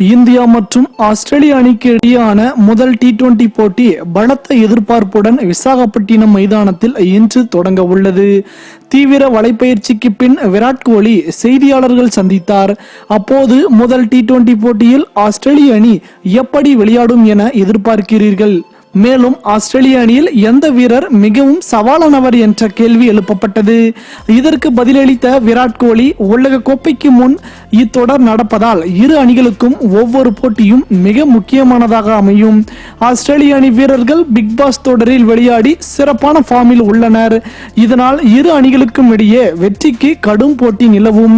India மற்றும் ஆஸ்திரேலிய அணிக்கு இடையேயான முதல் T20 போட்டி பலத்த எதிர்பார்ப்புடன் விசாகப்பட்டினம் மைதானத்தில் இன்று தொடங்க உள்ளது. தீவிர வலைப்பயிற்சிக்கு பின் விராட் கோலி செய்தியாளர்கள் சந்தித்தார். அப்போது முதல் T20 போட்டியில் ஆஸ்திரேலிய அணி எப்படி விளையாடும் என எதிர்பார்க்கிறீர்கள்? மேலும் ஆஸ்திரேலிய அணியில் எந்த வீரர் மிகவும் சவாலானவர் என்ற கேள்வி எழுப்பப்பட்டது. இதற்கு பதிலளித்த விராட் கோலி, உலக கோப்பைக்கு முன் இத்தொடர் நடப்பதால் இரு அணிகளுக்கும் ஒவ்வொரு போட்டியும் மிக முக்கியமானதாக அமையும். ஆஸ்திரேலிய அணி வீரர்கள் பிக் பாஸ் தொடரில் விளையாடி சிறப்பான ஃபார்மில் உள்ளனர். இதனால் இரு அணிகளுக்கும் இடையே வெற்றிக்கு கடும் போட்டி நிலவும்.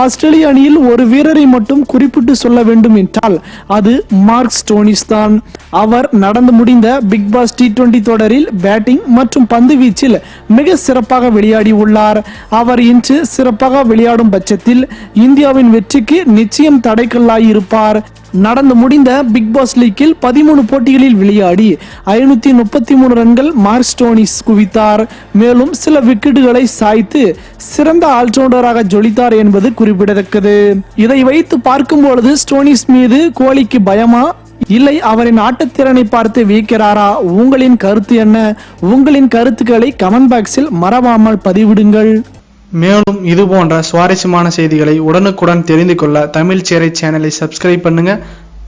ஆஸ்திரேலிய அணியில் ஒரு வீரரை மட்டும் குறிப்பிட்டு சொல்ல வேண்டும் என்றால் அது மார்க் ஸ்டோனிஸ் தான். அவர் நடந்து முடிந்த பிக் பாஸ் T20 தொடரில் பேட்டிங் மற்றும் பந்து வீச்சில் மிக சிறப்பாக விளையாடி உள்ளார். அவர் இன்று சிறப்பாக விளையாடும் பட்சத்தில் இந்தியாவின் வெற்றிக்கு நிச்சயம் தடைக்கல்லாய் இருப்பார். நடந்து முடிந்த பிக் பாஸ் லீக்கில் 13 போட்டிகளில் விளையாடி 533 ரன்கள் மார்க் ஸ்டோனிஸ் குவித்தார். மேலும் சில விக்கெட்டுகளை சாய்த்து சிறந்த ஆல்ரவுண்டராக ஜொலித்தார் என்பது குறிப்பிடத்தக்கது. இதை வைத்து பார்க்கும்பொழுது ஸ்டோனிஸ் மீது கோலிக்கு பயமா, இல்லை அவரின் ஆட்டத்திறனை பார்த்து வியக்கிறாரா? உங்களின் கருத்து என்ன? உங்களின் கருத்துக்களை கமெண்ட் பாக்ஸில் மறவாமல் பதிவிடுங்கள். மேலும் இது போன்ற சுவாரஸ்யமான செய்திகளை உடனுக்குடன் தெரிந்து கொள்ள தமிழ் சேரை சேனலை சப்ஸ்கிரைப் பண்ணுங்க.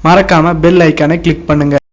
மறக்காம பெல் ஐக்கானை கிளிக் பண்ணுங்க.